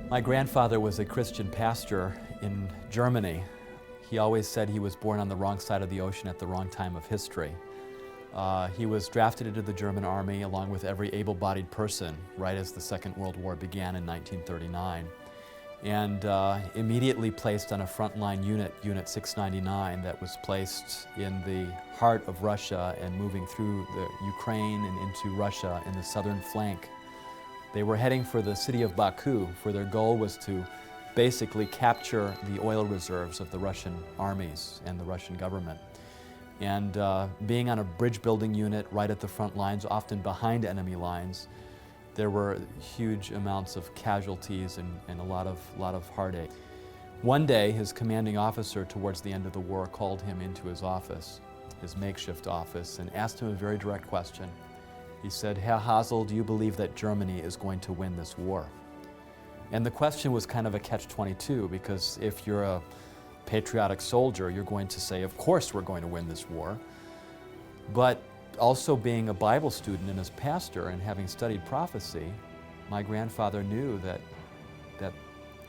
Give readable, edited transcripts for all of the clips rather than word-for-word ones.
My grandfather was a Christian pastor in Germany. He always said he was born on the wrong side of the ocean at the wrong time of history. He was drafted into the German army along with every able-bodied person right as the Second World War began in 1939, and immediately placed on a frontline unit, Unit 699, that was placed in the heart of Russia and moving through the Ukraine and into Russia in the southern flank. They were heading for the city of Baku, for their goal was to basically capture the oil reserves of the Russian armies and the Russian government. And being on a bridge building unit right at the front lines, often behind enemy lines, there were huge amounts of casualties and a lot of heartache. One day, his commanding officer towards the end of the war called him into his office, his makeshift office, and asked him a very direct question. He said, "Herr Hasel, do you believe that Germany is going to win this war?" And the question was kind of a catch-22, because if you're a patriotic soldier, you're going to say, of course we're going to win this war. But also being a Bible student and as pastor and having studied prophecy, my grandfather knew that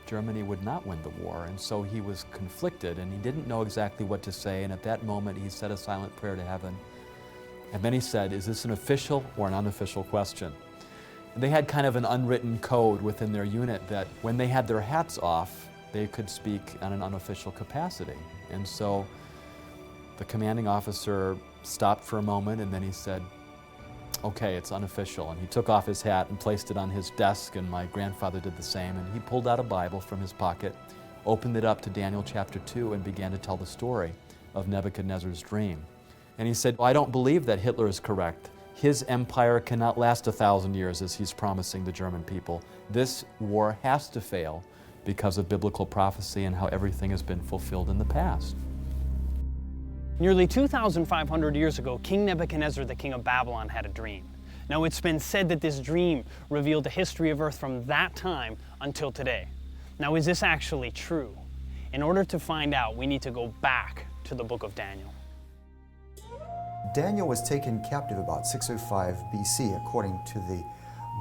Germany would not win the war, and so he was conflicted and he didn't know exactly what to say, and at that moment he said a silent prayer to heaven. And then he said, "Is this an official or an unofficial question?" And they had kind of an unwritten code within their unit that when they had their hats off, they could speak on an unofficial capacity. And so the commanding officer stopped for a moment and then he said, "Okay, it's unofficial." And he took off his hat and placed it on his desk, and my grandfather did the same. And he pulled out a Bible from his pocket, opened it up to Daniel chapter 2, and began to tell the story of Nebuchadnezzar's dream. And he said, "I don't believe that Hitler is correct. His empire cannot last 1,000 years as he's promising the German people. This war has to fail because of biblical prophecy and how everything has been fulfilled in the past." Nearly 2,500 years ago, King Nebuchadnezzar, the king of Babylon, had a dream. Now, it's been said that this dream revealed the history of earth from that time until today. Now, is this actually true? In order to find out, we need to go back to the book of Daniel. Daniel was taken captive about 605 BC. According to the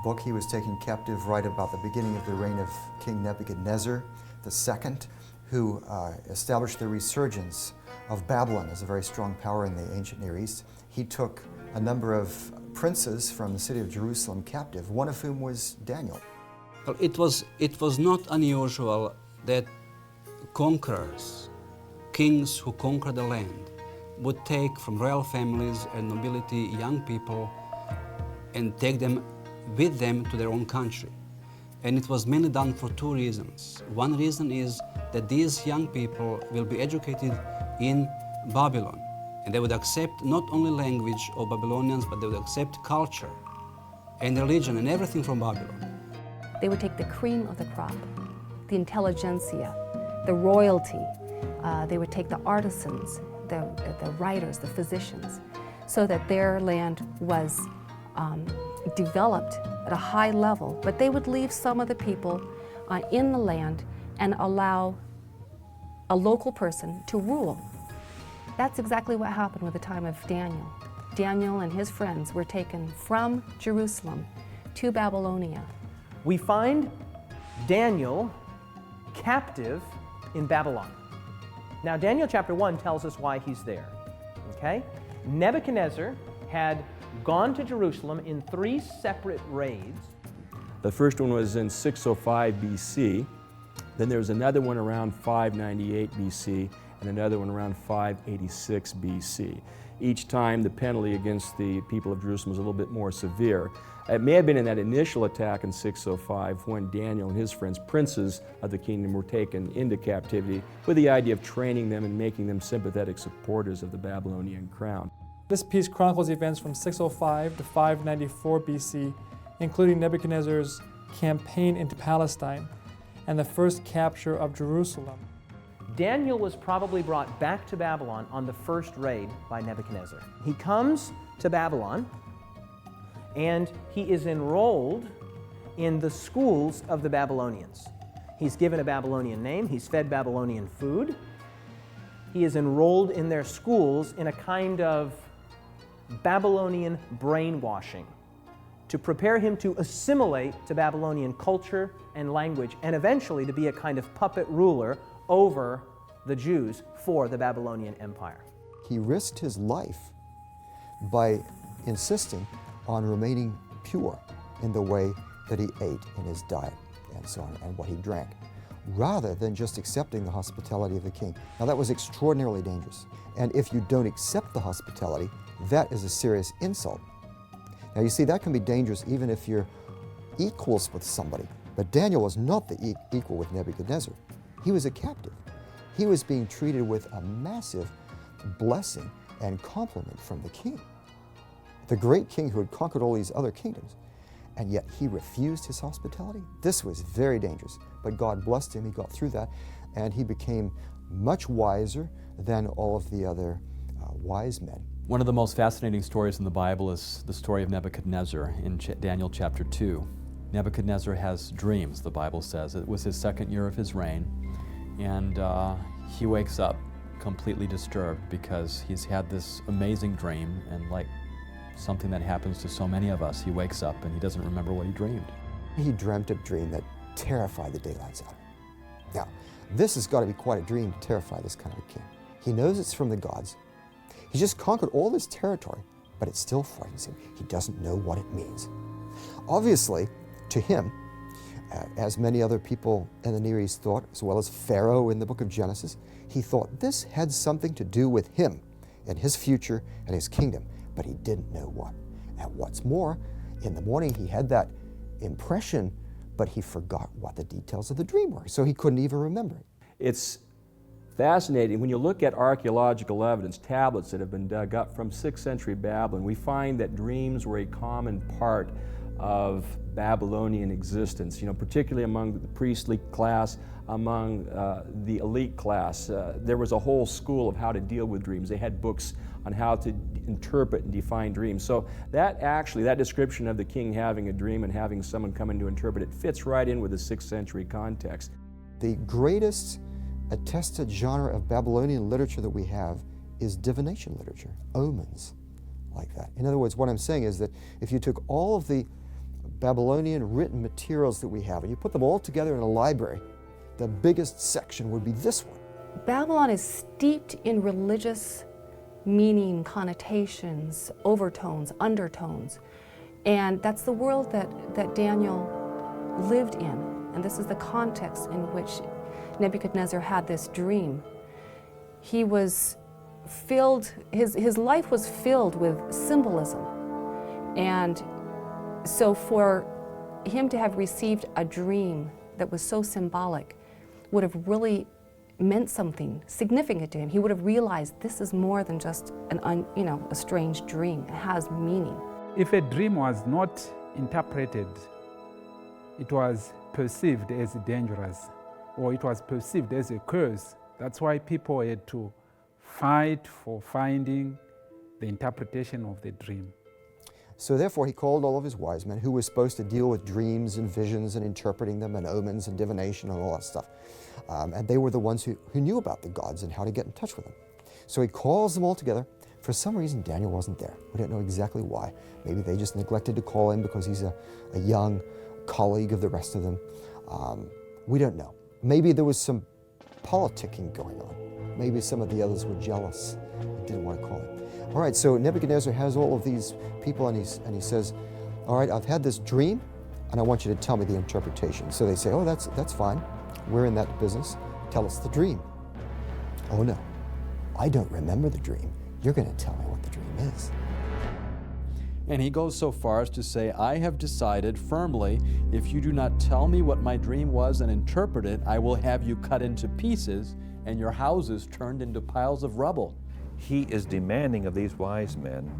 book, he was taken captive right about the beginning of the reign of King Nebuchadnezzar II, who established the resurgence of Babylon as a very strong power in the ancient Near East. He took a number of princes from the city of Jerusalem captive, one of whom was Daniel. Well, it was not unusual that conquerors, kings who conquered the land, would take from royal families and nobility young people and take them with them to their own country. And it was mainly done for two reasons. One reason is that these young people will be educated in Babylon, and they would accept not only language of Babylonians, but they would accept culture and religion and everything from Babylon. They would take the cream of the crop, the intelligentsia, the royalty. They would take the artisans, the writers, the physicians, so that their land was developed at a high level, but they would leave some of the people in the land and allow a local person to rule. That's exactly what happened with the time of Daniel. Daniel and his friends were taken from Jerusalem to Babylonia. We find Daniel captive in Babylon. Now, Daniel chapter 1 tells us why he's there, okay? Nebuchadnezzar had gone to Jerusalem in 3 separate raids. The first one was in 605 BC. Then there was another one around 598 BC and another one around 586 BC. Each time the penalty against the people of Jerusalem was a little bit more severe. It may have been in that initial attack in 605 when Daniel and his friends, princes of the kingdom, were taken into captivity with the idea of training them and making them sympathetic supporters of the Babylonian crown. This piece chronicles events from 605 to 594 BC, including Nebuchadnezzar's campaign into Palestine and the first capture of Jerusalem. Daniel was probably brought back to Babylon on the first raid by Nebuchadnezzar. He comes to Babylon and he is enrolled in the schools of the Babylonians. He's given a Babylonian name, he's fed Babylonian food. He is enrolled in their schools in a kind of Babylonian brainwashing to prepare him to assimilate to Babylonian culture and language, and eventually to be a kind of puppet ruler over the Jews for the Babylonian Empire. He risked his life by insisting on remaining pure in the way that he ate in his diet and so on, and what he drank, rather than just accepting the hospitality of the king. Now that was extraordinarily dangerous, and if you don't accept the hospitality, that is a serious insult. Now you see, that can be dangerous even if you're equals with somebody, but Daniel was not the equal with Nebuchadnezzar. He was a captive. He was being treated with a massive blessing and compliment from the king, the great king who had conquered all these other kingdoms, and yet he refused his hospitality. This was very dangerous, but God blessed him. He got through that, and he became much wiser than all of the other wise men. One of the most fascinating stories in the Bible is the story of Nebuchadnezzar in Daniel chapter 2. Nebuchadnezzar has dreams, the Bible says. It was his second year of his reign, and he wakes up completely disturbed because he's had this amazing dream, and like something that happens to so many of us, he wakes up and he doesn't remember what he dreamed. He dreamt a dream that terrified the daylights out of him. Now, this has got to be quite a dream to terrify this kind of a king. He knows it's from the gods. He's just conquered all this territory, but it still frightens him. He doesn't know what it means. Obviously, to him, as many other people in the Near East thought, as well as Pharaoh in the book of Genesis, he thought this had something to do with him and his future and his kingdom, but he didn't know what. And what's more, in the morning he had that impression, but he forgot what the details of the dream were, so he couldn't even remember it. It's fascinating. When you look at archaeological evidence, tablets that have been dug up from 6th century Babylon, we find that dreams were a common part of Babylonian existence, particularly among the priestly class, among the elite class. There was a whole school of how to deal with dreams. They had books on how to interpret and define dreams. So that description of the king having a dream and having someone come in to interpret it fits right in with the 6th century context. The greatest attested genre of Babylonian literature that we have is divination literature, omens, like that. In other words, what I'm saying is that if you took all of the Babylonian written materials that we have and you put them all together in a library, the biggest section would be this one. Babylon is steeped in religious meaning, connotations, overtones, undertones. And that's the world that Daniel lived in. And this is the context in which Nebuchadnezzar had this dream. He was filled, his life was filled with symbolism. And so for him to have received a dream that was so symbolic would have really meant something significant to him. He would have realized this is more than just a strange dream. It has meaning. If a dream was not interpreted, it was perceived as dangerous, or it was perceived as a curse. That's why people had to fight for finding the interpretation of the dream. So therefore he called all of his wise men who were supposed to deal with dreams and visions and interpreting them and omens and divination and all that stuff. And they were the ones who knew about the gods and how to get in touch with them. So he calls them all together. For some reason, Daniel wasn't there. We don't know exactly why. Maybe they just neglected to call him because he's a young colleague of the rest of them. We don't know. Maybe there was some politicking going on. Maybe some of the others were jealous and didn't want to call him. All right, so Nebuchadnezzar has all of these people and he says, all right, I've had this dream and I want you to tell me the interpretation. So they say, oh, that's fine. We're in that business. Tell us the dream. Oh no, I don't remember the dream. You're going to tell me what the dream is. And he goes so far as to say, I have decided firmly, if you do not tell me what my dream was and interpret it, I will have you cut into pieces and your houses turned into piles of rubble. He is demanding of these wise men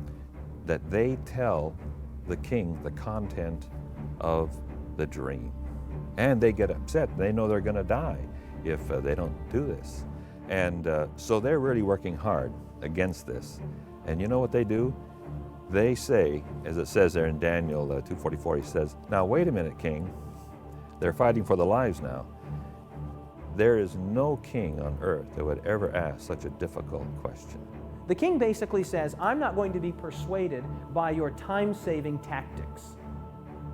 that they tell the king the content of the dream. And they get upset. They know they're going to die if they don't do this. And so they're really working hard against this. And you know what they do? They say, as it says there in Daniel 2:44, he says, now wait a minute, king. They're fighting for their lives now. There is no king on earth that would ever ask such a difficult question. The king basically says, I'm not going to be persuaded by your time-saving tactics.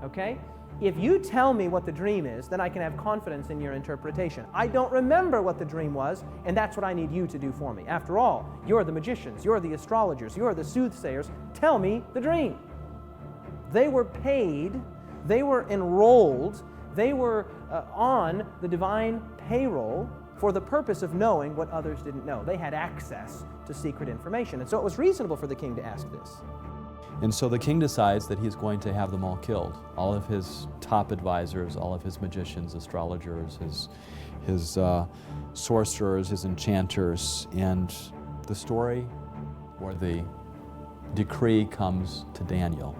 Okay? If you tell me what the dream is, then I can have confidence in your interpretation. I don't remember what the dream was, and that's what I need you to do for me. After all, you're the magicians, you're the astrologers, you're the soothsayers. Tell me the dream. They were paid, they were enrolled, they were on the divine payroll for the purpose of knowing what others didn't know. They had access to secret information, and so it was reasonable for the king to ask this. And so the king decides that he's going to have them all killed. All of his top advisors, all of his magicians, astrologers, his sorcerers, his enchanters, and the story or the decree comes to Daniel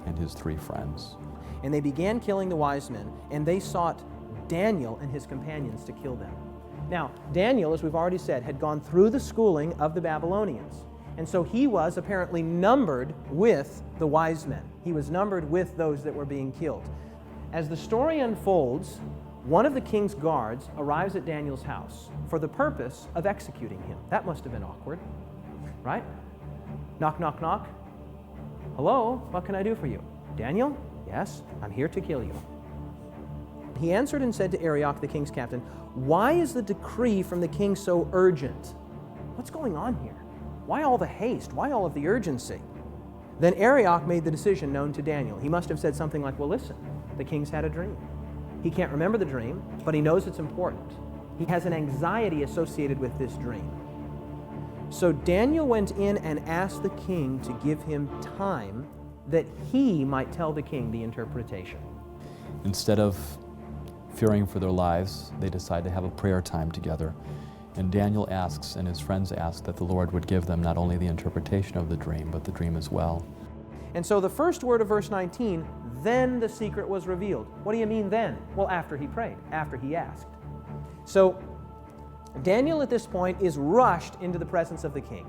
and his 3 friends. And they began killing the wise men, and they sought Daniel and his companions to kill them. Now, Daniel, as we've already said, had gone through the schooling of the Babylonians. And so he was apparently numbered with the wise men. He was numbered with those that were being killed. As the story unfolds, one of the king's guards arrives at Daniel's house for the purpose of executing him. That must have been awkward, right? Knock, knock, knock. Hello, what can I do for you? Daniel? Yes, I'm here to kill you. He answered and said to Arioch, the king's captain, "Why is the decree from the king so urgent? What's going on here? Why all the haste? Why all of the urgency?" Then Arioch made the decision known to Daniel. He must have said something like, "Well, listen, the king's had a dream. He can't remember the dream, but he knows it's important. He has an anxiety associated with this dream." So Daniel went in and asked the king to give him time that he might tell the king the interpretation. Instead of fearing for their lives, they decide to have a prayer time together. And Daniel asks, and his friends ask, that the Lord would give them not only the interpretation of the dream, but the dream as well. And so the first word of verse 19, then the secret was revealed. What do you mean then? Well, after he prayed, after he asked. So Daniel at this point is rushed into the presence of the king.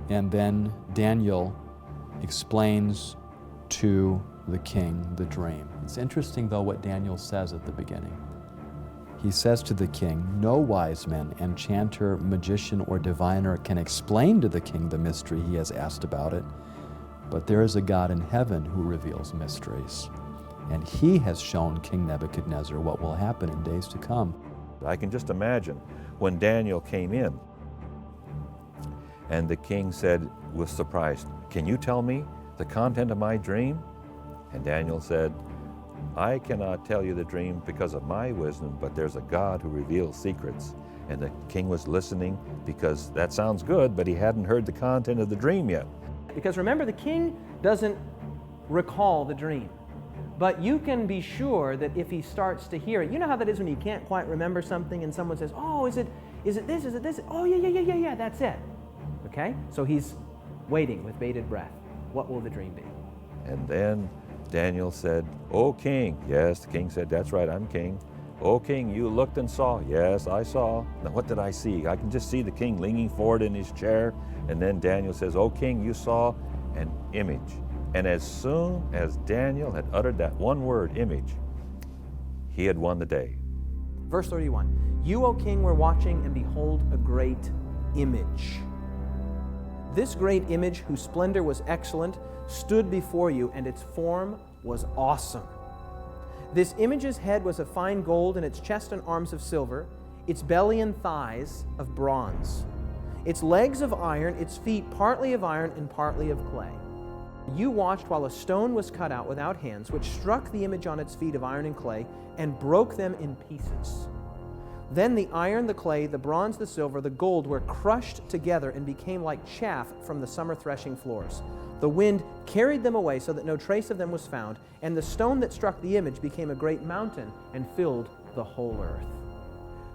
And then Daniel explains to the king the dream. It's interesting, though, what Daniel says at the beginning. He says to the king, "No wise man, enchanter, magician, or diviner can explain to the king the mystery he has asked about it, but there is a God in heaven who reveals mysteries, and he has shown King Nebuchadnezzar what will happen in days to come." I can just imagine when Daniel came in and the king said, was surprised, "Can you tell me the content of my dream?" And Daniel said, "I cannot tell you the dream because of my wisdom, but there's a God who reveals secrets." And the king was listening because that sounds good, but he hadn't heard the content of the dream yet. Because remember, the king doesn't recall the dream. But you can be sure that if he starts to hear it, you know how that is when you can't quite remember something and someone says, "Oh, is it this, is it this?" "Oh, yeah, that's it." Okay? So he's waiting with bated breath. What will the dream be? And then Daniel said, "O king." Yes, the king said, "That's right, I'm king." "O king, you looked and saw." "Yes, I saw." Now what did I see? I can just see the king leaning forward in his chair. And then Daniel says, "O king, you saw an image." And as soon as Daniel had uttered that one word, image, he had won the day. Verse 31, "You, O king, were watching, and behold, a great image. This great image, whose splendor was excellent, stood before you, and its form was awesome. This image's head was of fine gold, and its chest and arms of silver, its belly and thighs of bronze, its legs of iron, its feet partly of iron and partly of clay. You watched while a stone was cut out without hands, which struck the image on its feet of iron and clay, and broke them in pieces. Then the iron, the clay, the bronze, the silver, the gold were crushed together and became like chaff from the summer threshing floors. The wind carried them away so that no trace of them was found, and the stone that struck the image became a great mountain and filled the whole earth."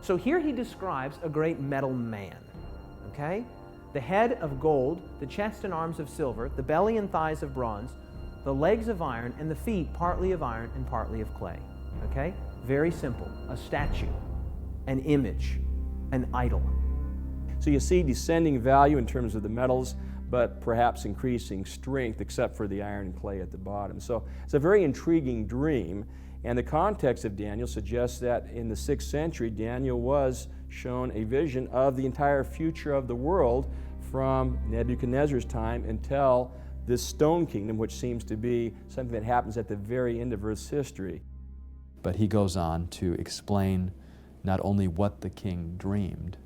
So here he describes a great metal man, okay? The head of gold, the chest and arms of silver, the belly and thighs of bronze, the legs of iron, and the feet partly of iron and partly of clay, okay? Very simple, a statue, an image, an idol. So you see descending value in terms of the metals, but perhaps increasing strength, except for the iron and clay at the bottom. So it's a very intriguing dream, and the context of Daniel suggests that in the 6th century, Daniel was shown a vision of the entire future of the world from Nebuchadnezzar's time until this stone kingdom, which seems to be something that happens at the very end of Earth's history. But he goes on to explain not only what the king dreamed,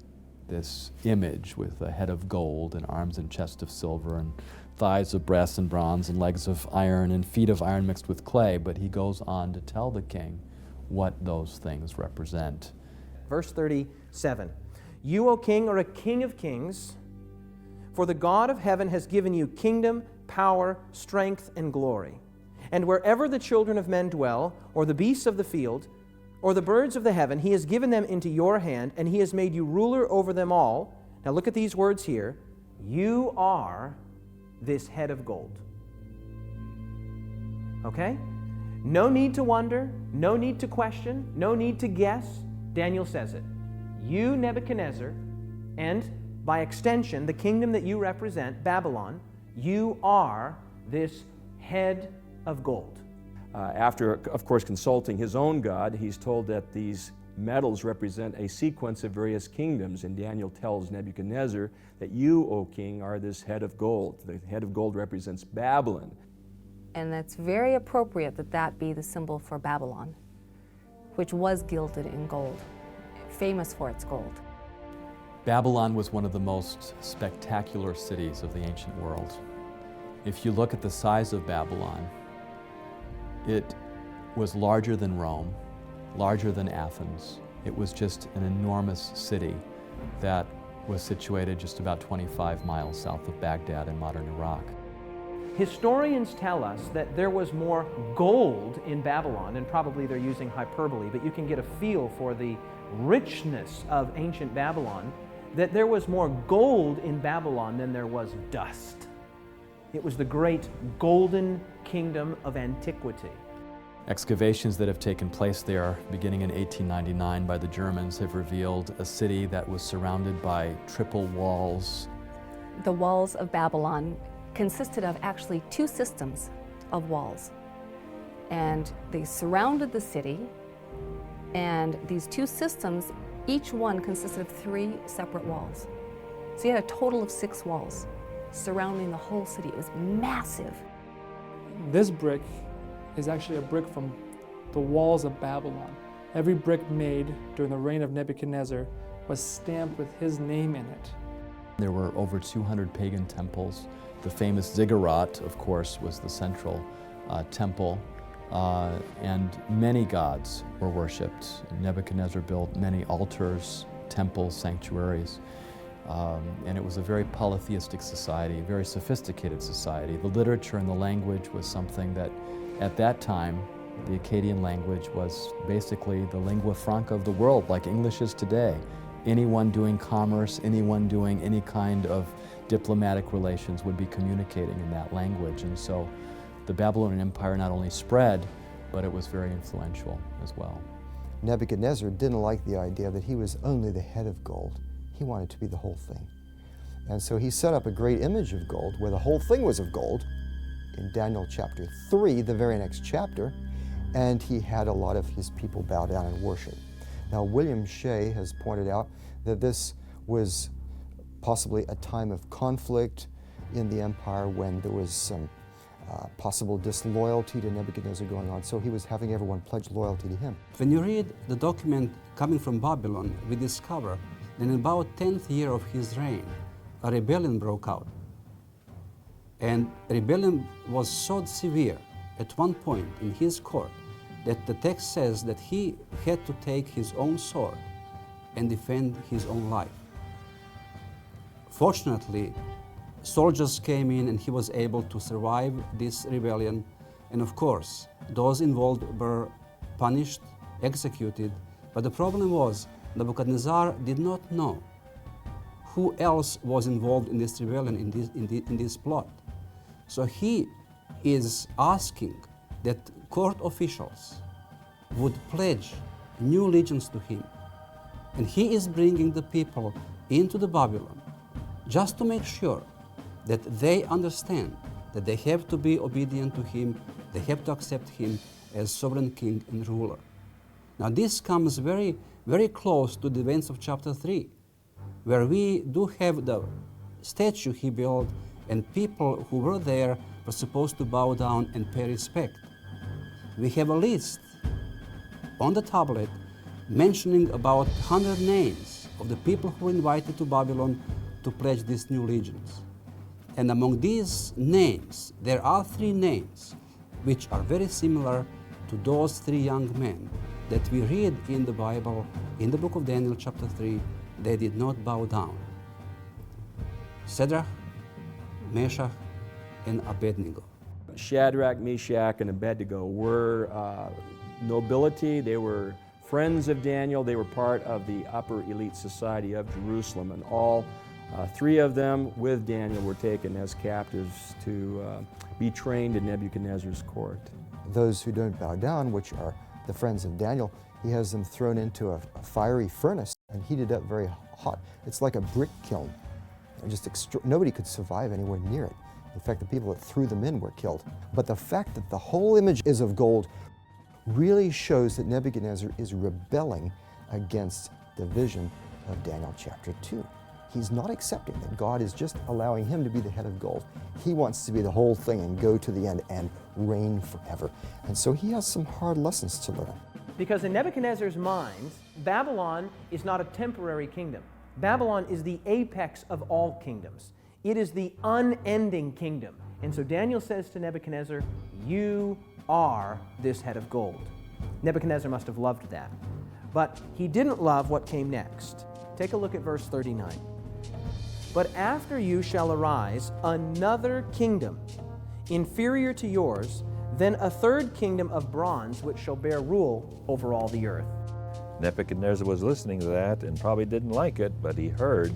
this image with a head of gold and arms and chest of silver and thighs of brass and bronze and legs of iron and feet of iron mixed with clay, but he goes on to tell the king what those things represent. Verse 37, "You, O king, are a king of kings, for the God of heaven has given you kingdom, power, strength, and glory. And wherever the children of men dwell, or the beasts of the field, or the birds of the heaven, he has given them into your hand, and he has made you ruler over them all." Now look at these words here. "You are this head of gold." Okay? No need to wonder, no need to question, no need to guess. Daniel says it. You, Nebuchadnezzar, and by extension, the kingdom that you represent, Babylon, you are this head of gold. After, of course, consulting his own God, he's told that these metals represent a sequence of various kingdoms, and Daniel tells Nebuchadnezzar that you, O king, are this head of gold. The head of gold represents Babylon. And it's very appropriate that that be the symbol for Babylon, which was gilded in gold, famous for its gold. Babylon was one of the most spectacular cities of the ancient world. If you look at the size of Babylon, it was larger than Rome, larger than Athens. It was just an enormous city that was situated just about 25 miles south of Baghdad in modern Iraq. Historians tell us that there was more gold in Babylon, and probably they're using hyperbole, but you can get a feel for the richness of ancient Babylon, that there was more gold in Babylon than there was dust. It was the great golden kingdom of antiquity. Excavations that have taken place there beginning in 1899 by the Germans have revealed a city that was surrounded by triple walls. The walls of Babylon consisted of actually two systems of walls. And they surrounded the city, and these two systems, each one consisted of 3 separate walls. So you had a total of 6 walls surrounding the whole city. It was massive. This brick is actually a brick from the walls of Babylon. Every brick made during the reign of Nebuchadnezzar was stamped with his name in it. There were over 200 pagan temples. The famous ziggurat, of course, was the central temple, and many gods were worshipped. Nebuchadnezzar built many altars, temples, sanctuaries, and it was a very polytheistic society, a very sophisticated society. The literature and the language was something that, at that time, the Akkadian language was basically the lingua franca of the world, like English is today. Anyone doing commerce, anyone doing any kind of diplomatic relations would be communicating in that language. And so the Babylonian Empire not only spread, but it was very influential as well. Nebuchadnezzar didn't like the idea that he was only the head of gold. He wanted to be the whole thing. And so he set up a great image of gold where the whole thing was of gold in Daniel chapter 3, the very next chapter, and he had a lot of his people bow down and worship. Now, William Shea has pointed out that this was possibly a time of conflict in the empire when there was some possible disloyalty to Nebuchadnezzar going on, so he was having everyone pledge loyalty to him. When you read the document coming from Babylon, we discover that in about 10th year of his reign, a rebellion broke out. And rebellion was so severe at one point in his court that the text says that he had to take his own sword and defend his own life. Fortunately, soldiers came in and he was able to survive this rebellion. And of course, those involved were punished, executed. But the problem was Nebuchadnezzar did not know who else was involved in this rebellion, in this plot. So he is asking that court officials would pledge new allegiance to him. And he is bringing the people into the Babylon just to make sure that they understand that they have to be obedient to him, they have to accept him as sovereign king and ruler. Now this comes very, very close to the events of chapter 3, where we do have the statue he built and people who were there were supposed to bow down and pay respect. We have a list on the tablet mentioning about 100 names of the people who were invited to Babylon to pledge these new allegiance. And among these names, there are 3 names which are very similar to those 3 young men that we read in the Bible, in the book of Daniel chapter 3, they did not bow down. Shadrach, Meshach, and Abednego. Shadrach, Meshach, and Abednego were nobility. They were friends of Daniel. They were part of the upper elite society of Jerusalem, and all 3 of them with Daniel were taken as captives to be trained in Nebuchadnezzar's court. Those who don't bow down, which are the friends of Daniel, he has them thrown into a fiery furnace and heated up very hot. It's like a brick kiln. Nobody could survive anywhere near it. In fact, the people that threw them in were killed. But the fact that the whole image is of gold really shows that Nebuchadnezzar is rebelling against the vision of Daniel chapter 2. He's not accepting that God is just allowing him to be the head of gold. He wants to be the whole thing and go to the end and reign forever. And so he has some hard lessons to learn. Because in Nebuchadnezzar's mind, Babylon is not a temporary kingdom. Babylon is the apex of all kingdoms. It is the unending kingdom. And so Daniel says to Nebuchadnezzar, "You are this head of gold." Nebuchadnezzar must have loved that. But he didn't love what came next. Take a look at verse 39. "But after you shall arise another kingdom, inferior to yours, then a third kingdom of bronze, which shall bear rule over all the earth." Nebuchadnezzar was listening to that and probably didn't like it, but he heard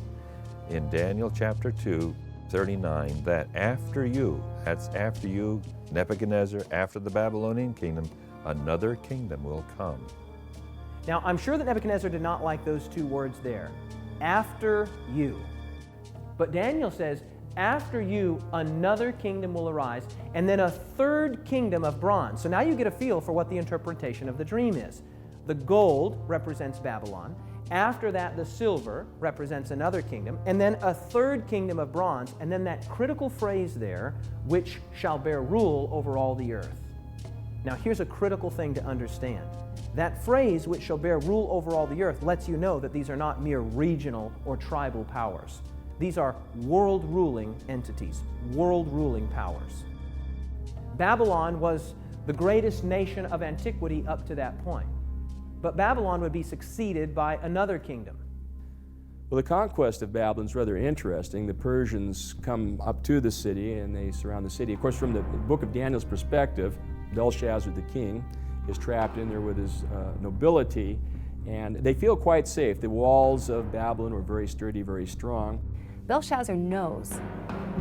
in Daniel chapter 2, 39, that after you, that's after you, Nebuchadnezzar, after the Babylonian kingdom, another kingdom will come. Now, I'm sure that Nebuchadnezzar did not like those 2 words there, after you. But Daniel says, after you, another kingdom will arise, and then a third kingdom of bronze. So now you get a feel for what the interpretation of the dream is. The gold represents Babylon. After that, the silver represents another kingdom, and then a third kingdom of bronze, and then that critical phrase there, which shall bear rule over all the earth. Now, here's a critical thing to understand. That phrase, which shall bear rule over all the earth, lets you know that these are not mere regional or tribal powers. These are world-ruling entities, world-ruling powers. Babylon was the greatest nation of antiquity up to that point. But Babylon would be succeeded by another kingdom. Well, the conquest of Babylon is rather interesting. The Persians come up to the city and they surround the city. Of course, from the book of Daniel's perspective, Belshazzar the king is trapped in there with his nobility, and they feel quite safe. The walls of Babylon were very sturdy, very strong. Belshazzar knows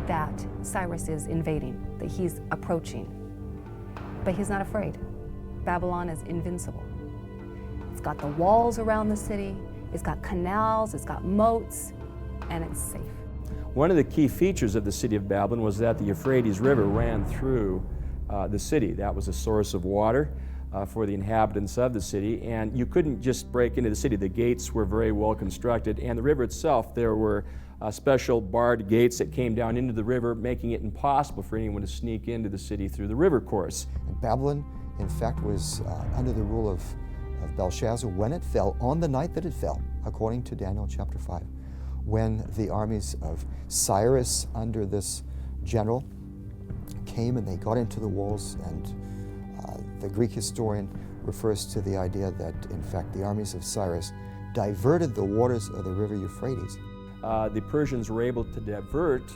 that Cyrus is invading, that he's approaching, but he's not afraid. Babylon is invincible. It's got the walls around the city, it's got canals, it's got moats, and it's safe. One of the key features of the city of Babylon was that the Euphrates River ran through the city. That was a source of water for the inhabitants of the city, and you couldn't just break into the city. The gates were very well constructed, and the river itself, there were special barred gates that came down into the river, making it impossible for anyone to sneak into the city through the river course. And Babylon, in fact, was under the rule of Belshazzar when it fell, on the night that it fell, according to Daniel chapter 5, when the armies of Cyrus under this general came and they got into the walls, and the Greek historian refers to the idea that, in fact, the armies of Cyrus diverted the waters of the river Euphrates. The Persians were able to divert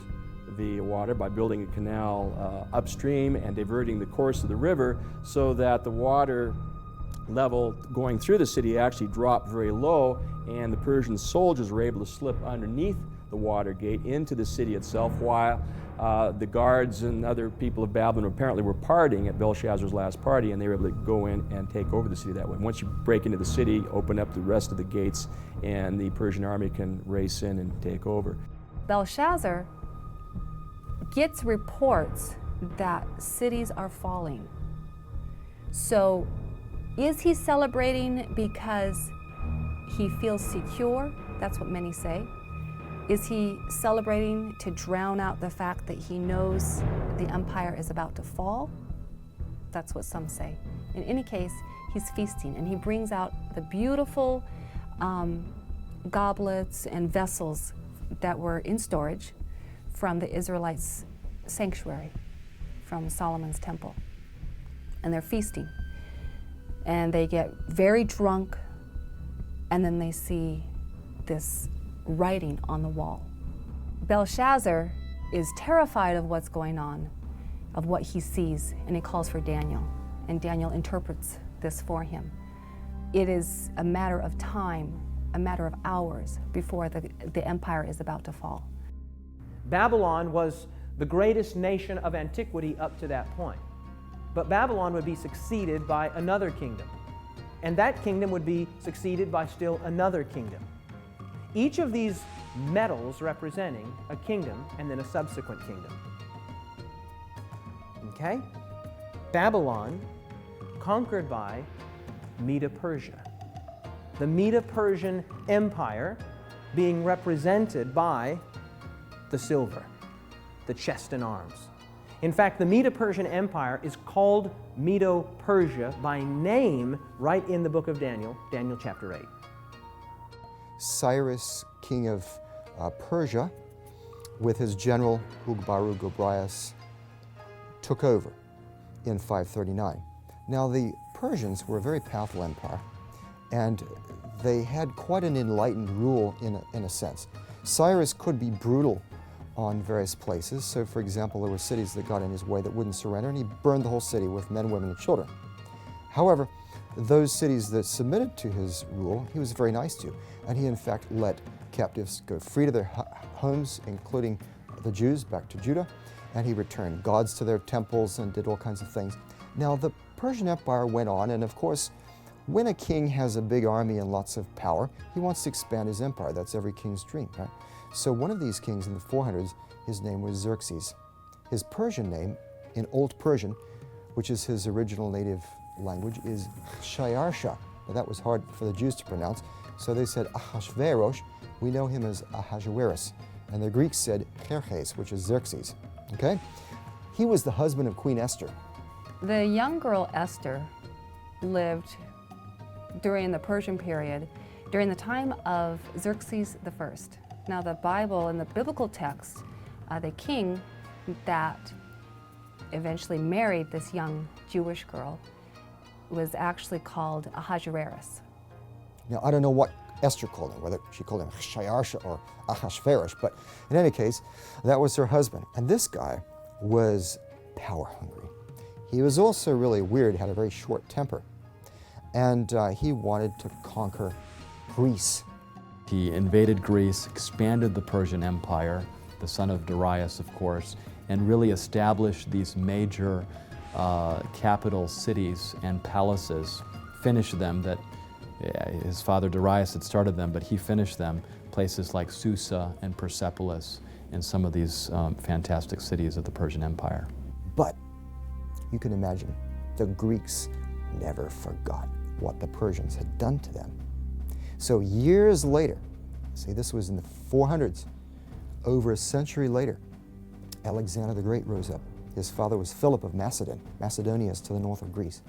the water by building a canal upstream and diverting the course of the river so that the water level going through the city actually dropped very low, and the Persian soldiers were able to slip underneath the water gate into the city itself, while the guards and other people of Babylon apparently were partying at Belshazzar's last party, and they were able to go in and take over the city that way. Once you break into the city, open up the rest of the gates, and the Persian army can race in and take over. Belshazzar gets reports that cities are falling. So is he celebrating because he feels secure? That's what many say. Is he celebrating to drown out the fact that he knows the empire is about to fall? That's what some say. In any case, he's feasting, and he brings out the beautiful goblets and vessels that were in storage from the Israelites' sanctuary, from Solomon's temple. And they're feasting. And they get very drunk, and then they see this writing on the wall. Belshazzar is terrified of what's going on, of what he sees, and he calls for Daniel, and Daniel interprets this for him. It is a matter of time, a matter of hours before the empire is about to fall. Babylon was the greatest nation of antiquity up to that point. But Babylon would be succeeded by another kingdom, and that kingdom would be succeeded by still another kingdom. Each of these medals representing a kingdom and then a subsequent kingdom. Okay? Babylon conquered by Medo-Persia. The Medo-Persian Empire being represented by the silver, the chest and arms. In fact, the Medo-Persian Empire is called Medo-Persia by name right in the book of Daniel, Daniel chapter 8. Cyrus, king of Persia, with his general Ugbaru-Gobryas, took over in 539. Now, the Persians were a very powerful empire, and they had quite an enlightened rule in a sense. Cyrus could be brutal on various places. So, for example, there were cities that got in his way that wouldn't surrender, and he burned the whole city with men, women, and children. However, those cities that submitted to his rule, he was very nice to, and he in fact let captives go free to their homes, including the Jews, back to Judah, and he returned gods to their temples and did all kinds of things. Now, the Persian Empire went on, and of course, when a king has a big army and lots of power, he wants to expand his empire. That's every king's dream, right? So one of these kings in the 400s, his name was Xerxes. His Persian name, in Old Persian, which is his original native language, is Shayarsha. Now that was hard for the Jews to pronounce, so they said Ahasuerus. We know him as Ahasuerus. And the Greeks said Xerxes, which is Xerxes. Okay? He was the husband of Queen Esther. The young girl Esther lived during the Persian period, during the time of Xerxes I. Now the Bible and the biblical text, the king that eventually married this young Jewish girl was actually called Ahasuerus. Now I don't know what Esther called him, whether she called him Shayarsha or Ahasuerus, but in any case, that was her husband. And this guy was power hungry. He was also really weird, had a very short temper, and he wanted to conquer Greece. He invaded Greece, expanded the Persian Empire, the son of Darius, of course, and really established these major capital cities and palaces, finished them that his father Darius had started them, but he finished them, places like Susa and Persepolis and some of these fantastic cities of the Persian Empire. But you can imagine, the Greeks never forgot what the Persians had done to them. So years later, see, this was in the 400s, over a century later, Alexander the Great rose up. His father was Philip of Macedon. Macedonia is to the north of Greece.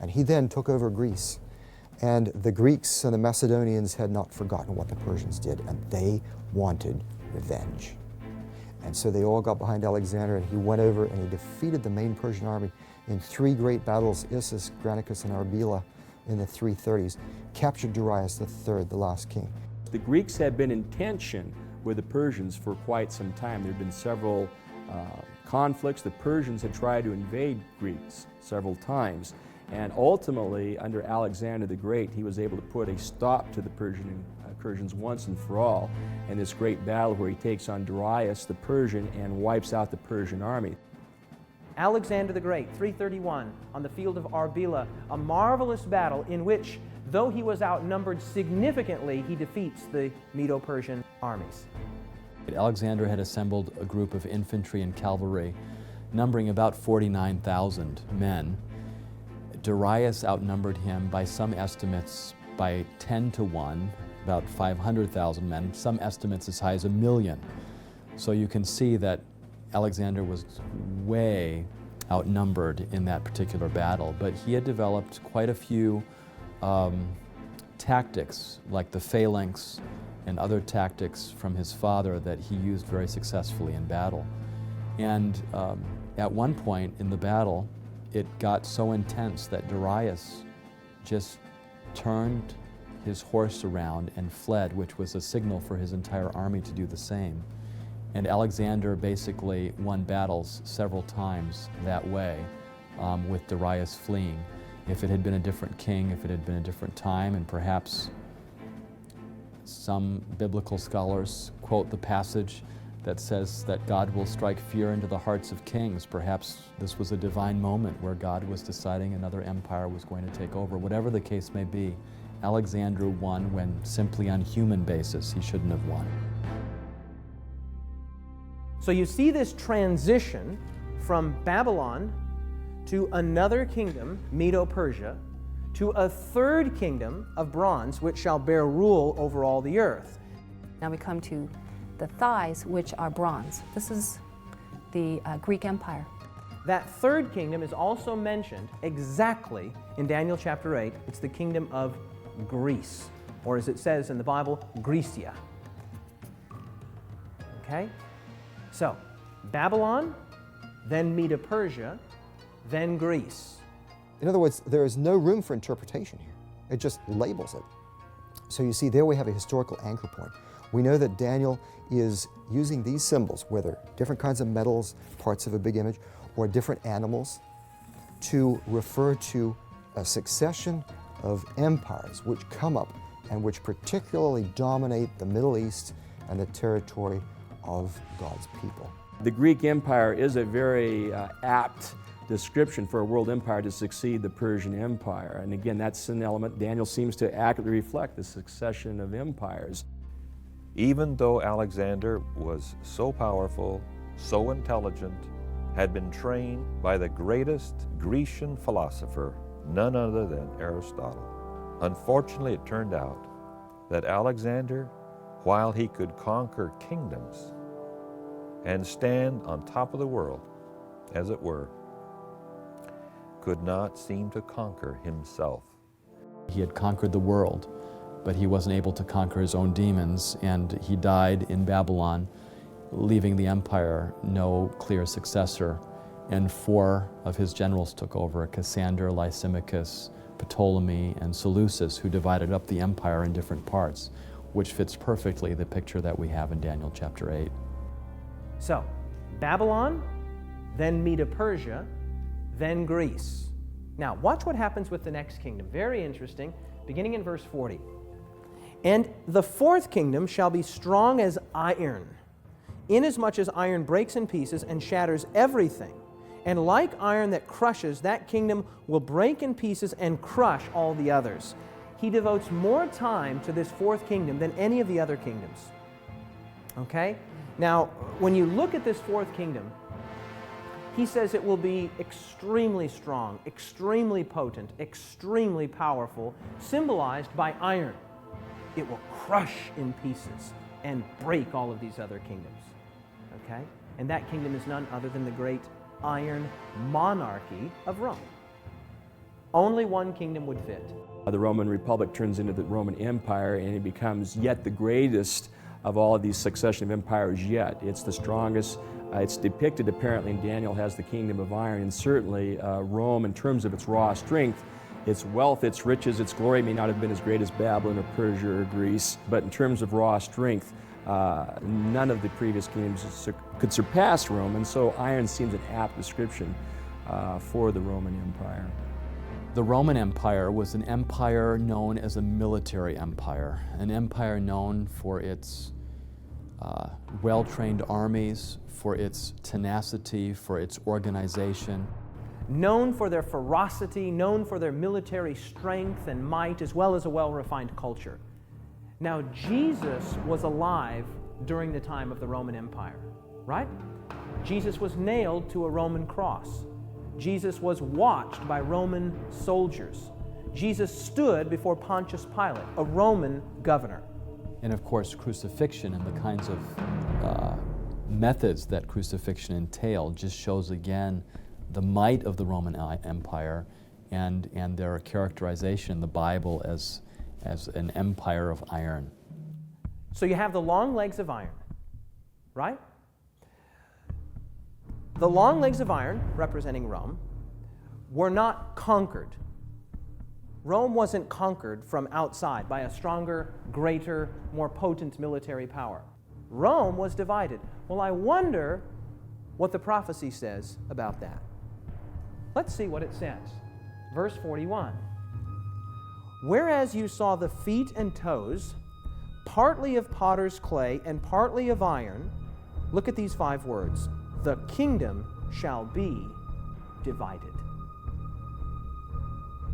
And he then took over Greece. And the Greeks and the Macedonians had not forgotten what the Persians did, and they wanted revenge. And so they all got behind Alexander, and he went over and he defeated the main Persian army in 3 great battles, Issus, Granicus, and Arbela, in the 330s, captured Darius III, the last king. The Greeks had been in tension with the Persians for quite some time. There had been several conflicts. The Persians had tried to invade Greece several times. And ultimately, under Alexander the Great, he was able to put a stop to the Persians once and for all in this great battle where he takes on Darius the Persian and wipes out the Persian army. Alexander the Great, 331, on the field of Arbela, a marvelous battle in which, though he was outnumbered significantly, he defeats the Medo-Persian armies. Alexander had assembled a group of infantry and cavalry numbering about 49,000 men. Darius outnumbered him by some estimates by 10 to 1, about 500,000 men, some estimates as high as 1 million. So you can see that Alexander was way outnumbered in that particular battle, but he had developed quite a few tactics, like the phalanx and other tactics from his father that he used very successfully in battle. And at one point in the battle, it got so intense that Darius just turned his horse around and fled, which was a signal for his entire army to do the same. And Alexander basically won battles several times that way, with Darius fleeing. If it had been a different king, if it had been a different time, and perhaps some biblical scholars quote the passage that says that God will strike fear into the hearts of kings. Perhaps this was a divine moment where God was deciding another empire was going to take over. Whatever the case may be, Alexander won when simply on human basis he shouldn't have won. So you see this transition from Babylon to another kingdom, Medo-Persia, to a third kingdom of bronze, which shall bear rule over all the earth. Now we come to the thighs, which are bronze. This is the Greek Empire. That third kingdom is also mentioned exactly in Daniel chapter 8. It's the kingdom of Greece, or as it says in the Bible, Grecia. Okay? So, Babylon, then Medo-Persia, then Greece. In other words, there is no room for interpretation here. It just labels it. So you see, there we have a historical anchor point. We know that Daniel is using these symbols, whether different kinds of metals, parts of a big image, or different animals, to refer to a succession of empires which come up and which particularly dominate the Middle East and the territory of God's people. The Greek Empire is a very apt description for a world empire to succeed the Persian Empire. And again, that's an element Daniel seems to accurately reflect, the succession of empires. Even though Alexander was so powerful, so intelligent, had been trained by the greatest Grecian philosopher, none other than Aristotle. Unfortunately, it turned out that Alexander, while he could conquer kingdoms and stand on top of the world, as it were, could not seem to conquer himself. He had conquered the world, but he wasn't able to conquer his own demons, and he died in Babylon, leaving the empire no clear successor. And 4 of his generals took over: Cassander, Lysimachus, Ptolemy, and Seleucus, who divided up the empire in different parts, which fits perfectly the picture that we have in Daniel chapter 8. So, Babylon, then Medo-Persia, then Greece. Now, watch what happens with the next kingdom. Very interesting, beginning in verse 40. And the fourth kingdom shall be strong as iron, inasmuch as iron breaks in pieces and shatters everything. And like iron that crushes, that kingdom will break in pieces and crush all the others. He devotes more time to this fourth kingdom than any of the other kingdoms. Okay? Now, when you look at this fourth kingdom, he says it will be extremely strong, extremely potent, extremely powerful, symbolized by iron. It will crush in pieces and break all of these other kingdoms. Okay? And that kingdom is none other than the great iron monarchy of Rome. Only one kingdom would fit. The Roman Republic turns into the Roman Empire, and it becomes yet the greatest of all of these succession of empires yet. It's the strongest. It's depicted apparently in Daniel as the kingdom of iron, and certainly Rome, in terms of its raw strength, its wealth, its riches, its glory may not have been as great as Babylon or Persia or Greece, but in terms of raw strength, none of the previous kingdoms could surpass Rome, and so iron seems an apt description for the Roman Empire. The Roman Empire was an empire known as a military empire, an empire known for its well-trained armies, for its tenacity, for its organization. Known for their ferocity, known for their military strength and might, as well as a well-refined culture. Now, Jesus was alive during the time of the Roman Empire, right? Jesus was nailed to a Roman cross. Jesus was watched by Roman soldiers. Jesus stood before Pontius Pilate, a Roman governor. And of course, crucifixion and the kinds of methods that crucifixion entailed just shows again the might of the Roman Empire and their characterization in the Bible as an empire of iron. So you have the long legs of iron, right? The long legs of iron, representing Rome, were not conquered. Rome wasn't conquered from outside by a stronger, greater, more potent military power. Rome was divided. Well, I wonder what the prophecy says about that. Let's see what it says. Verse 41. Whereas you saw the feet and toes, partly of potter's clay and partly of iron, look at these 5 words. The kingdom shall be divided.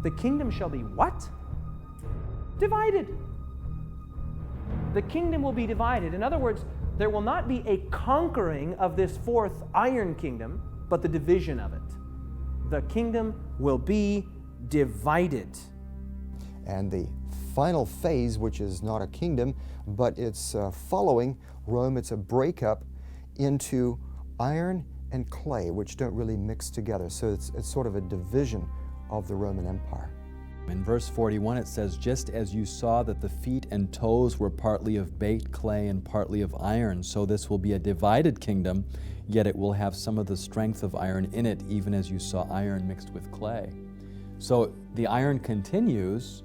The kingdom shall be what? Divided. The kingdom will be divided. In other words, there will not be a conquering of this 4th iron kingdom, but the division of it. The kingdom will be divided. And the final phase, which is not a kingdom, but it's following Rome, it's a breakup into iron and clay, which don't really mix together. So it's sort of a division of the Roman Empire. In verse 41 it says, just as you saw that the feet and toes were partly of baked clay and partly of iron, so this will be a divided kingdom, yet it will have some of the strength of iron in it, even as you saw iron mixed with clay. So the iron continues,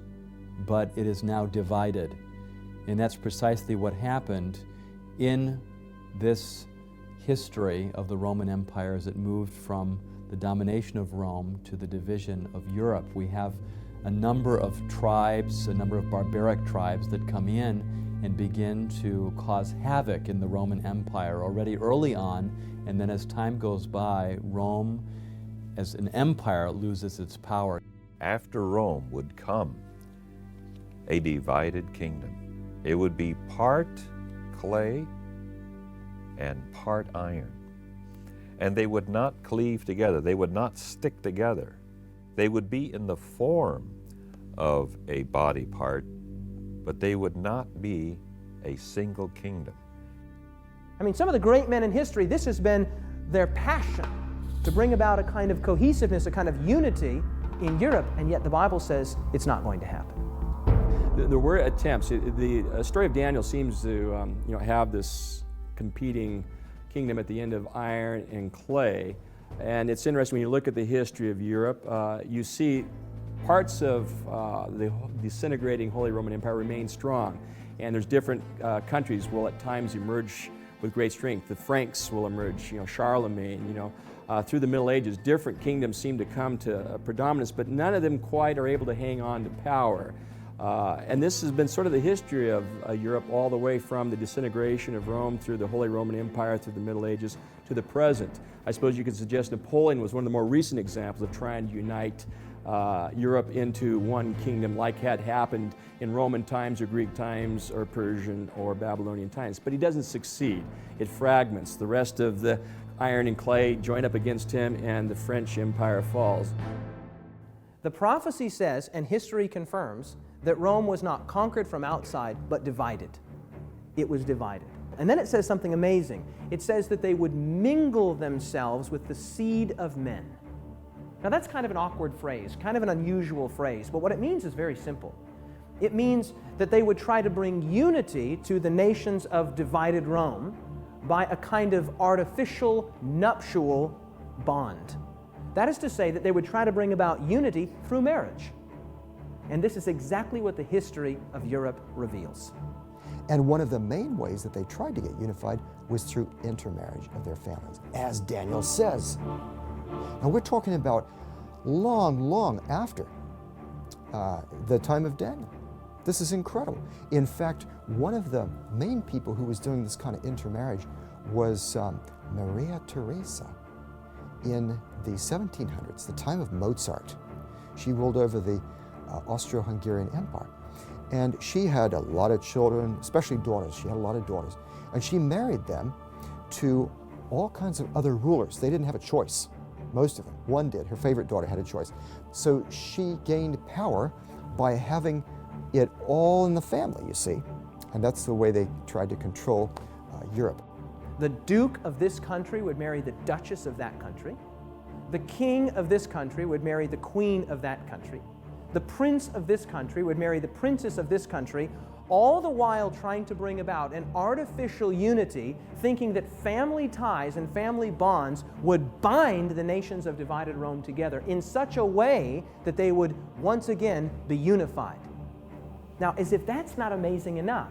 but it is now divided. And that's precisely what happened in this history of the Roman Empire as it moved from the domination of Rome to the division of Europe. We have a number of tribes, a number of barbaric tribes that come in and begin to cause havoc in the Roman Empire already early on, and then as time goes by, Rome as an empire loses its power. After Rome would come a divided kingdom. It would be part clay and part iron. And they would not cleave together. They would not stick together. They would be in the form of a body part, but they would not be a single kingdom. I mean, some of the great men in history, this has been their passion, to bring about a kind of cohesiveness, a kind of unity in Europe, and yet the Bible says it's not going to happen. There were attempts. The story of Daniel seems to have this competing kingdom at the end of iron and clay. And it's interesting when you look at the history of Europe, you see parts of the disintegrating Holy Roman Empire remain strong. And there's different countries will at times emerge with great strength. The Franks will emerge, Charlemagne, through the Middle Ages, different kingdoms seem to come to predominance, but none of them quite are able to hang on to power. And this has been sort of the history of Europe all the way from the disintegration of Rome through the Holy Roman Empire, through the Middle Ages, to the present. I suppose you could suggest Napoleon was one of the more recent examples of trying to unite Europe into one kingdom, like had happened in Roman times or Greek times or Persian or Babylonian times. But he doesn't succeed. It fragments. The rest of the iron and clay join up against him, and the French Empire falls. The prophecy says, and history confirms, that Rome was not conquered from outside, but divided. It was divided. And then it says something amazing. It says that they would mingle themselves with the seed of men. Now that's kind of an awkward phrase, kind of an unusual phrase, but what it means is very simple. It means that they would try to bring unity to the nations of divided Rome by a kind of artificial nuptial bond. That is to say that they would try to bring about unity through marriage. And this is exactly what the history of Europe reveals. And one of the main ways that they tried to get unified was through intermarriage of their families, as Daniel says. Now we're talking about long after the time of Daniel. This is incredible. In fact, one of the main people who was doing this kind of intermarriage was Maria Theresa in the 1700s, the time of Mozart. She ruled over the Austro-Hungarian Empire. And she had a lot of children, especially daughters. She had a lot of daughters. And she married them to all kinds of other rulers. They didn't have a choice, most of them. One did. Her favorite daughter had a choice. So she gained power by having it all in the family, you see. And that's the way they tried to control Europe. The duke of this country would marry the duchess of that country. The king of this country would marry the queen of that country. The prince of this country would marry the princess of this country, all the while trying to bring about an artificial unity, thinking that family ties and family bonds would bind the nations of divided Rome together in such a way that they would once again be unified. Now, as if that's not amazing enough,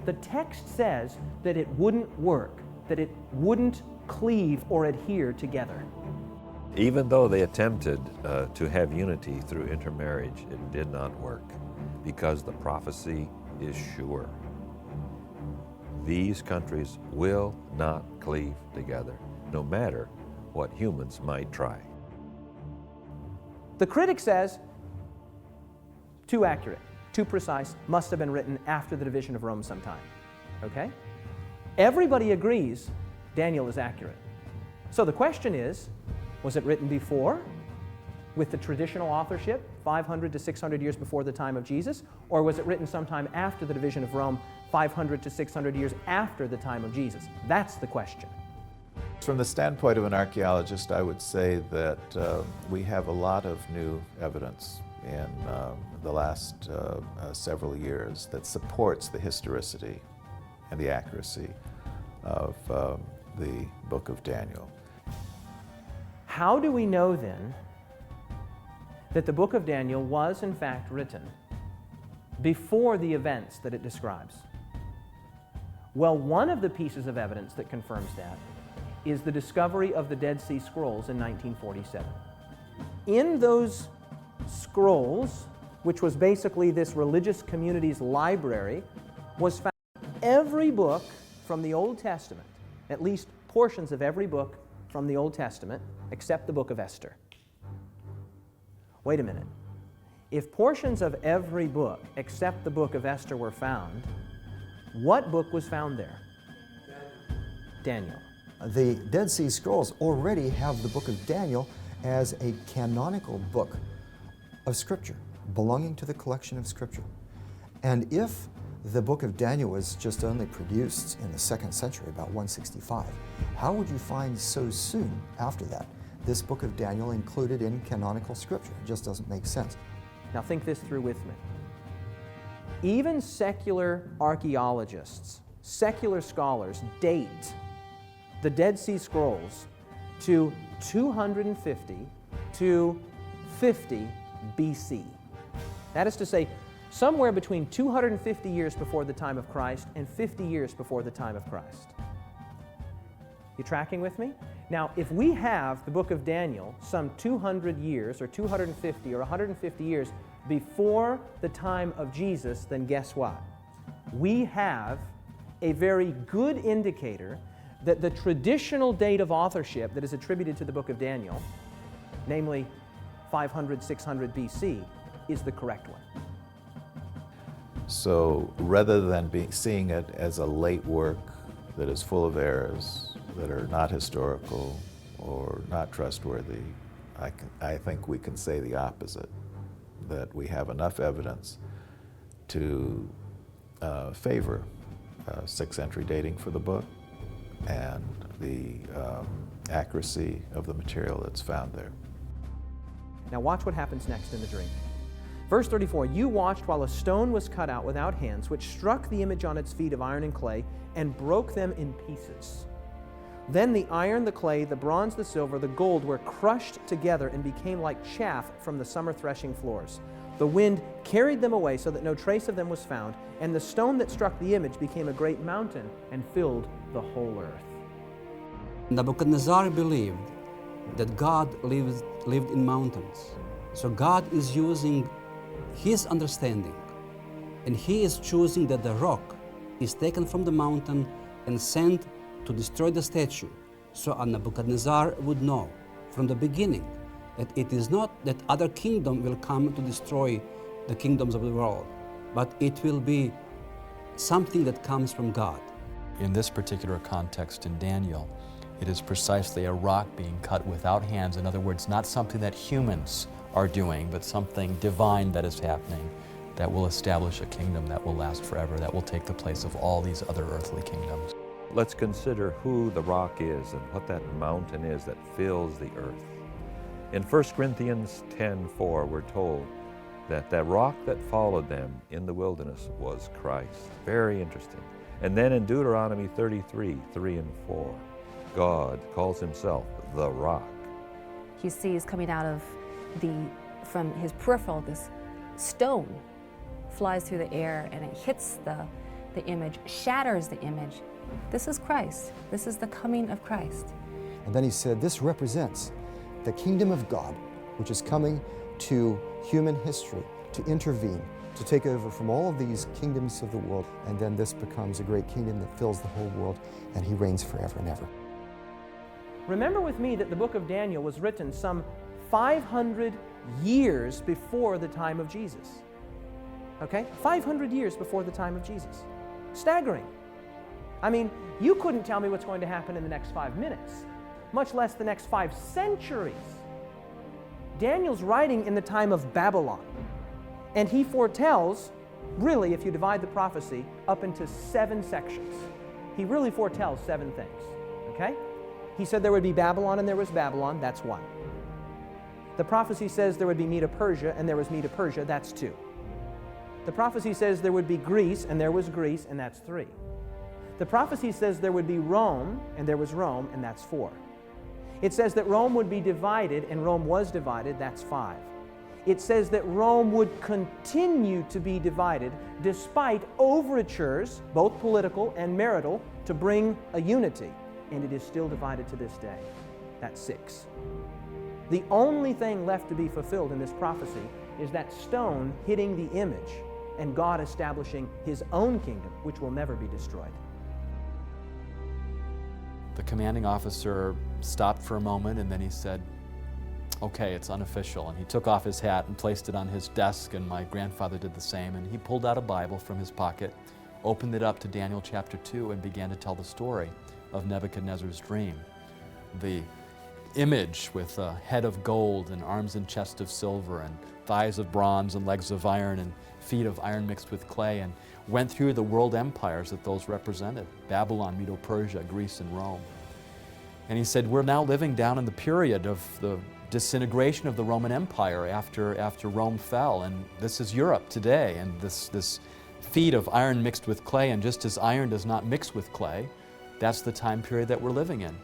the text says that it wouldn't work, that it wouldn't cleave or adhere together. Even though they attempted to have unity through intermarriage, it did not work because the prophecy is sure. These countries will not cleave together, no matter what humans might try. The critic says, too accurate, too precise, must have been written after the division of Rome sometime. Okay? Everybody agrees Daniel is accurate. So the question is, was it written before, with the traditional authorship, 500 to 600 years before the time of Jesus, or was it written sometime after the division of Rome, 500 to 600 years after the time of Jesus? That's the question. From the standpoint of an archaeologist, I would say that we have a lot of new evidence in the last several years that supports the historicity and the accuracy of the book of Daniel. How do we know then that the book of Daniel was in fact written before the events that it describes? Well, one of the pieces of evidence that confirms that is the discovery of the Dead Sea Scrolls in 1947. In those scrolls, which was basically this religious community's library, was found every book from the Old Testament, at least portions of every book from the Old Testament, except the book of Esther. Wait a minute. If portions of every book except the book of Esther were found, what book was found there? Daniel. The Dead Sea Scrolls already have the book of Daniel as a canonical book of Scripture, belonging to the collection of Scripture. And if the book of Daniel was just only produced in the 2nd century, about 165, how would you find so soon after that this book of Daniel included in canonical Scripture? It just doesn't make sense. Now think this through with me. Even secular archaeologists, secular scholars date the Dead Sea Scrolls to 250 to 50 BC. That is to say, somewhere between 250 years before the time of Christ and 50 years before the time of Christ. You tracking with me? Now, if we have the book of Daniel some 200 years or 250 or 150 years before the time of Jesus, then guess what? We have a very good indicator that the traditional date of authorship that is attributed to the book of Daniel, namely 500, 600 BC, is the correct one. So rather than seeing it as a late work that is full of errors, that are not historical or not trustworthy, I think we can say the opposite, that we have enough evidence to favor 6th century dating for the book and the accuracy of the material that's found there. Now watch what happens next in the dream. Verse 34, you watched while a stone was cut out without hands, which struck the image on its feet of iron and clay and broke them in pieces. Then the iron, the clay, the bronze, the silver, the gold were crushed together and became like chaff from the summer threshing floors. The wind carried them away so that no trace of them was found, and the stone that struck the image became a great mountain and filled the whole earth. Nebuchadnezzar believed that God lived in mountains. So God is using his understanding, and he is choosing that the rock is taken from the mountain and sent to destroy the statue. So Nebuchadnezzar would know from the beginning that it is not that other kingdom will come to destroy the kingdoms of the world, but it will be something that comes from God. In this particular context in Daniel, it is precisely a rock being cut without hands. In other words, not something that humans are doing, but something divine that is happening that will establish a kingdom that will last forever, that will take the place of all these other earthly kingdoms. Let's consider who the rock is and what that mountain is that fills the earth. In 1 Corinthians 10:4, we're told that the rock that followed them in the wilderness was Christ. Very interesting. And then in Deuteronomy 33:3 and 4, God calls himself the rock. He sees coming out of from his peripheral, this stone flies through the air and it hits the image, shatters the image. This is Christ. This is the coming of Christ. And then he said, this represents the kingdom of God, which is coming to human history, to intervene, to take over from all of these kingdoms of the world. And then this becomes a great kingdom that fills the whole world, and he reigns forever and ever. Remember with me that the book of Daniel was written some 500 years before the time of Jesus. Okay? 500 years before the time of Jesus. Staggering. I mean, you couldn't tell me what's going to happen in the next 5 minutes, much less the next 5 centuries. Daniel's writing in the time of Babylon, and he foretells, really, if you divide the prophecy up into 7 sections, he really foretells 7 things, okay? He said there would be Babylon and there was Babylon, that's 1. The prophecy says there would be Medo-Persia and there was Medo-Persia, that's 2. The prophecy says there would be Greece and there was Greece, and that's 3. The prophecy says there would be Rome and there was Rome, and that's 4. It says that Rome would be divided, and Rome was divided, that's 5. It says that Rome would continue to be divided despite overtures, both political and marital, to bring a unity, and it is still divided to this day. That's 6. The only thing left to be fulfilled in this prophecy is that stone hitting the image and God establishing his own kingdom, which will never be destroyed. The commanding officer stopped for a moment, and then he said, okay, it's unofficial. And he took off his hat and placed it on his desk, and my grandfather did the same. And he pulled out a Bible from his pocket, opened it up to Daniel chapter 2, and began to tell the story of Nebuchadnezzar's dream. The image with a head of gold and arms and chest of silver and thighs of bronze and legs of iron and feet of iron mixed with clay, and went through the world empires that those represented: Babylon, Medo-Persia, Greece, and Rome. And he said, we're now living down in the period of the disintegration of the Roman Empire after Rome fell, and this is Europe today, and this feet of iron mixed with clay, and just as iron does not mix with clay, that's the time period that we're living in.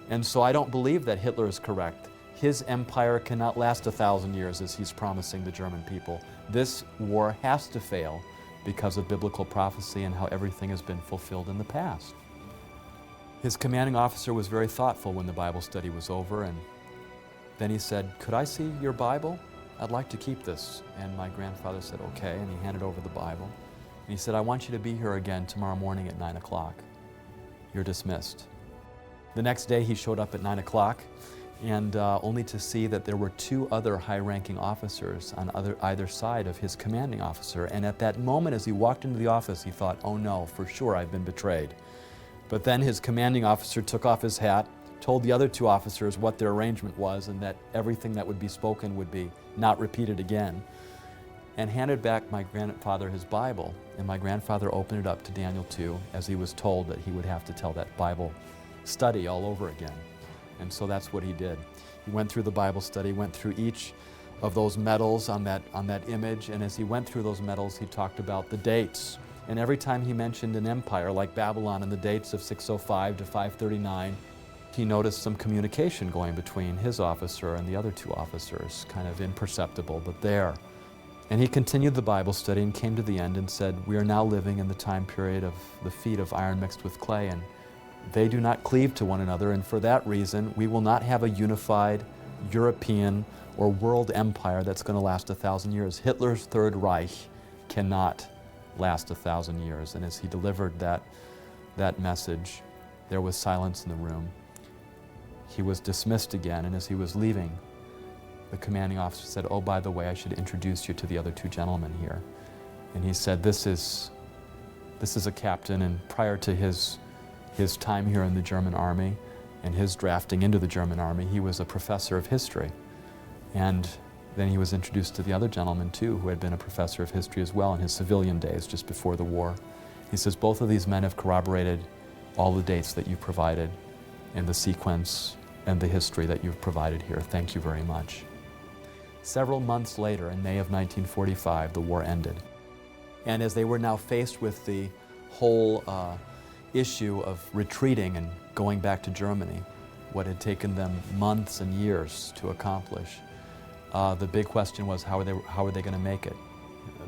And so I don't believe that Hitler is correct. His empire cannot last 1,000 years as he's promising the German people. This war has to fail because of biblical prophecy and how everything has been fulfilled in the past. His commanding officer was very thoughtful when the Bible study was over, and then he said, could I see your Bible? I'd like to keep this. And my grandfather said, okay, and he handed over the Bible. And he said, I want you to be here again tomorrow morning at 9 o'clock. You're dismissed. The next day he showed up at 9 o'clock, and only to see that there were 2 other high-ranking officers on either side of his commanding officer. And at that moment, as he walked into the office, he thought, oh no, for sure I've been betrayed. But then his commanding officer took off his hat, told the other 2 officers what their arrangement was, and that everything that would be spoken would be not repeated again, and handed back my grandfather his Bible. And my grandfather opened it up to Daniel 2, as he was told that he would have to tell that Bible study all over again. And so that's what he did. He went through the Bible study, went through each of those medals on that image, and as he went through those medals, he talked about the dates. And every time he mentioned an empire like Babylon and the dates of 605 to 539, he noticed some communication going between his officer and the other 2 officers, kind of imperceptible, but there. And he continued the Bible study and came to the end and said, we are now living in the time period of the feet of iron mixed with clay, and they do not cleave to one another, and for that reason, we will not have a unified European or world empire that's going to last 1,000 years. Hitler's Third Reich cannot last 1,000 years. And as he delivered that message, there was silence in the room. He was dismissed again, and as he was leaving, the commanding officer said, oh, by the way, I should introduce you to the other 2 gentlemen here. And he said, this is a captain, and prior to his time here in the German army and his drafting into the German army, he was a professor of history. And Then he was introduced to the other gentleman too, who had been a professor of history as well in his civilian days, just before the war. He says, both of these men have corroborated all the dates that you provided and the sequence and the history that you've provided here. Thank you very much. Several months later, in May of 1945, the war ended. And as they were now faced with the whole issue of retreating and going back to Germany, what had taken them months and years to accomplish, the big question was, how are they going to make it?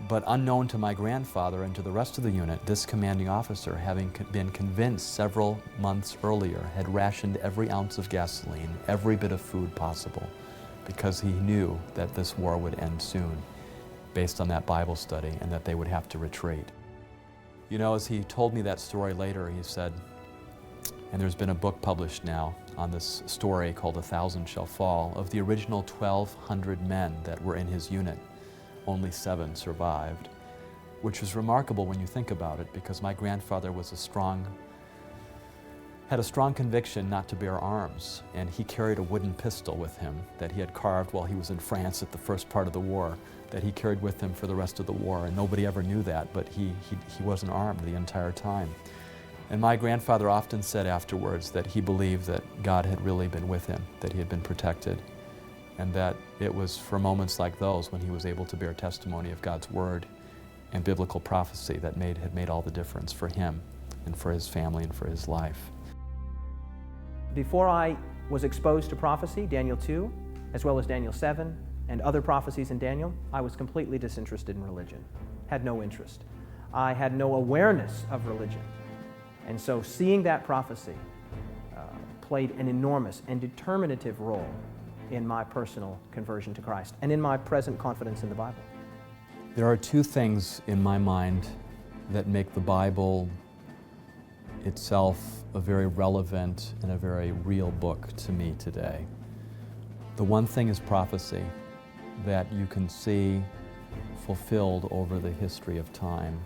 But unknown to my grandfather and to the rest of the unit, this commanding officer, having been convinced several months earlier, had rationed every ounce of gasoline, every bit of food possible, because he knew that this war would end soon, based on that Bible study, and that they would have to retreat. You know, as he told me that story later, he said, and there's been a book published now on this story called 1,000 Shall Fall, of the original 1,200 men that were in his unit, only 7 survived, which was remarkable when you think about it, because my grandfather was had a strong conviction not to bear arms, and he carried a wooden pistol with him that he had carved while he was in France at the first part of the war, that he carried with him for the rest of the war, and nobody ever knew that, but he wasn't armed the entire time. And my grandfather often said afterwards that he believed that God had really been with him, that he had been protected, and that it was for moments like those when he was able to bear testimony of God's Word and biblical prophecy that had made all the difference for him and for his family and for his life. Before I was exposed to prophecy, Daniel 2, as well as Daniel 7, and other prophecies in Daniel, I was completely disinterested in religion, had no interest. I had no awareness of religion. And so seeing that prophecy played an enormous and determinative role in my personal conversion to Christ and in my present confidence in the Bible. There are 2 things in my mind that make the Bible itself a very relevant and a very real book to me today. The one thing is prophecy that you can see fulfilled over the history of time.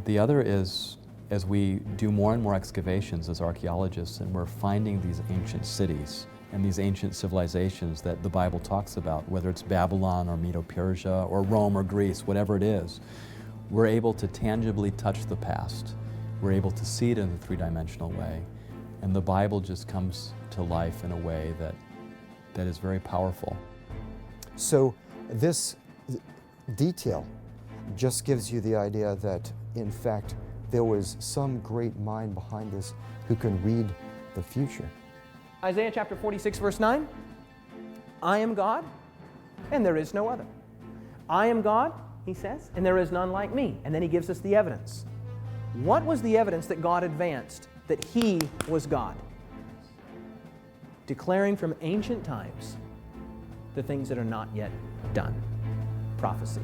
The other is, as we do more and more excavations as archaeologists, and we're finding these ancient cities and these ancient civilizations that the Bible talks about, whether it's Babylon or Medo-Persia or Rome or Greece, whatever it is, we're able to tangibly touch the past. We're able to see it in a 3-dimensional way, and the Bible just comes to life in a way that is very powerful. So this detail just gives you the idea that, in fact, there was some great mind behind this who can read the future. Isaiah chapter 46, verse 9, I am God, and there is no other. I am God, he says, and there is none like me. And then he gives us the evidence. What was the evidence that God advanced that he was God? Declaring from ancient times the things that are not yet done. Prophecy.